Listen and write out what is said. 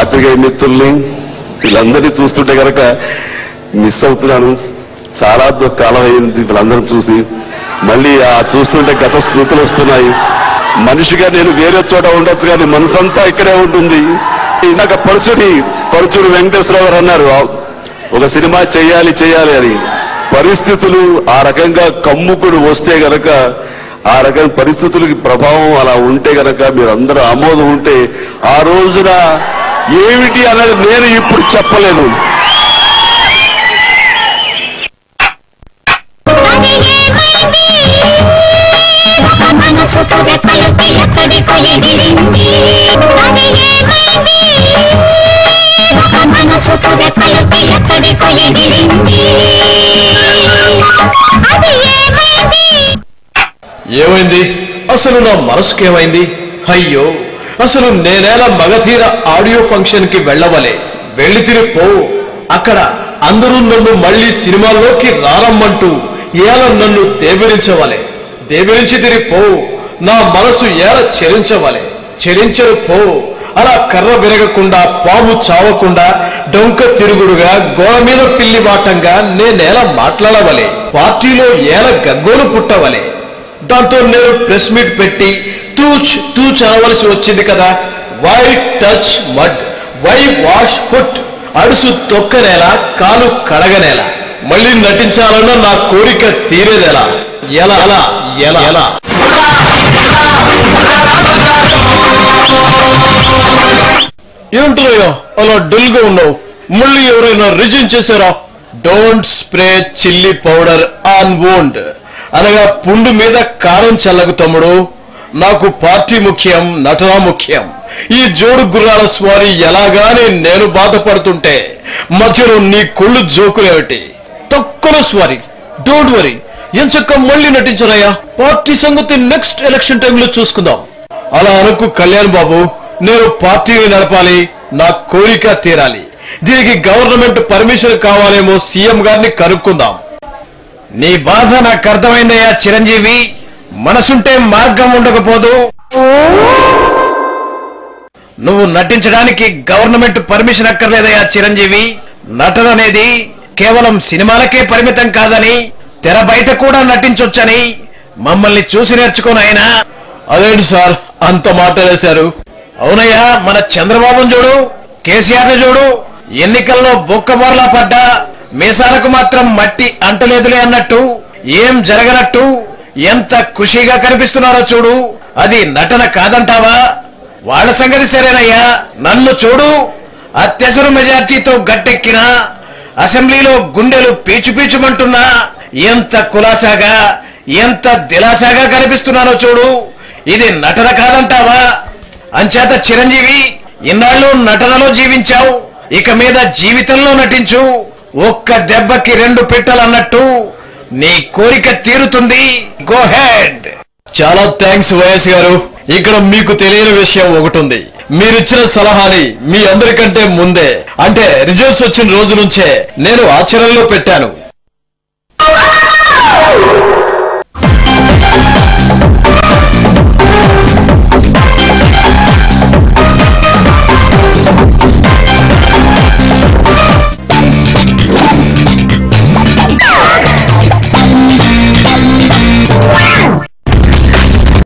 పాత్రికేయ మిత్రుల్ని వీళ్ళందరినీ చూస్తుంటే కనుక మిస్ అవుతున్నాను. చాలా కాలం అయింది వీళ్ళందరినీ చూసి. మళ్ళీ చూస్తుంటే గత స్మృతులు వస్తున్నాయి. మనిషిగా నేను వేరే చోట ఉండొచ్చు కానీ మనసంతా ఇక్కడే ఉంటుంది. ఇందాక పరుచూరి వెంకటేశ్వరరావు గారు అన్నారు ఒక సినిమా చేయాలి అని. పరిస్థితులు ఆ రకంగా కమ్ముకుడు వస్తే గనక, ఆ రకమైన పరిస్థితులకి ప్రభావం అలా ఉంటే గనక, మీరందరూ ఆమోదం ఉంటే ఆ రోజున ఏమిటి అనేది నేను ఇప్పుడు చెప్పలేను. ఏమైంది అసలు? నా మనసుకేమైంది? అయ్యో, అసలు నేనేలా మగధీర ఆడియో ఫంక్షన్ కి వెళ్ళవలే. వెళ్ళి తిరిపో. అక్కడ అందరూ నన్ను మళ్ళీ సినిమాల్లోకి రారమ్మంటూ ఏల నన్ను దేవిరించవలే. దేవిరించి తిరిపో. నా మనసు ఏల చెలించవలే. చెలించరు పో. అలా కర్ర విరగకుండా, పాము చావకుండా, డొంక తిరుగుడుగా, గోడ మీద పిల్లి బాటంగా నేనేలా మాట్లాడవలే. పార్టీలో ఏల గగ్గోలు పుట్టవలే. దాంతో నేను ప్రెస్ మీట్ పెట్టి తూచ్ అనవలసి వచ్చింది కదా. Why touch mud, why wash foot, అడుసు తొక్కనేలా, కాలు కడగనేలా. మళ్ళీ నటించాలన్న నా కోరిక తీరేదెలా? ఎలా ఎలా ఎలా ఎలా ఏమంటున్నాయో అలా డల్ గా ఉన్నావు? మళ్ళీ ఎవరైనా రిజైన్ చేశారా? Don't spray chilli powder on wound అనగా పుండు మీద కారం చల్లగు తమ్ముడు. నాకు పార్టీ ముఖ్యం, నటన ముఖ్యం. ఈ జోడు గుర్రాల స్వారీ ఎలాగానే నేను బాధపడుతుంటే మధ్యలో నీ కుళ్ళు జోకులేమిటి? తక్కువ స్వారీ. డోంట్ వరీ, ఎంచక్క మళ్ళీ నటించరయ్యా. పార్టీ సంగతి నెక్స్ట్ ఎలక్షన్ టైంలో చూసుకుందాం. అలా అనుకు కళ్యాణ్ బాబు. నేను పార్టీని నడపాలి, నా కోరిక తీరాలి. దీనికి గవర్నమెంట్ పర్మిషన్ కావాలేమో, సీఎం గారిని కనుక్కుందాం. నీ బాధ నాకు అర్థమైందయ్యా చిరంజీవి. మనసుంటే మార్గం ఉండకపోదు. నువ్వు నటించడానికి గవర్నమెంట్ పర్మిషన్ అక్కర్లేదయ్యా చిరంజీవి. నటన అనేది కేవలం సినిమాలకే పరిమితం కాదని, తెర బయట కూడా నటించొచ్చని మమ్మల్ని చూసి నేర్చుకోనాయనా. అదేంటి సార్ అంత మాట్లాడేశారు? అవునయ్యా, మన చంద్రబాబును చూడు, కేసీఆర్ ని చూడు. ఎన్నికల్లో బొక్కబోర్లా పడ్డా మీసాలకు మాత్రం మట్టి అంటలేదులే అన్నట్టు, ఏం జరగనట్టు ఎంత ఖుషీగా కనిపిస్తున్నారో చూడు. అది నటన కాదంటావా? వాళ్ళ సంగతి సరేనయ్యా, నన్ను చూడు. అత్యవసర మెజార్టీతో గట్టెక్కినా, అసెంబ్లీలో గుండెలు పీచుపీచుమంటున్నా ఎంత కులాసాగా, ఎంత దిలాసాగా కనిపిస్తున్నారో చూడు. ఇది నటన కాదంటావా? అంచేత చిరంజీవి, ఇన్నాళ్ళు నటనలో జీవించావు, ఇక మీద జీవితంలో నటించు. ఒక్క దెబ్బకి 2 పిట్టలన్నట్టు నీ కోరిక తీరుతుంది. Go head. చాలా థ్యాంక్స్ వైఎస్ గారు. ఇక్కడ మీకు తెలియని విషయం ఒకటి ఉంది. మీరిచ్చిన సలహాని మీ అందరికంటే ముందే, అంటే రిజల్ట్స్ వచ్చిన రోజు నుంచే నేను ఆచరణలో పెట్టాను.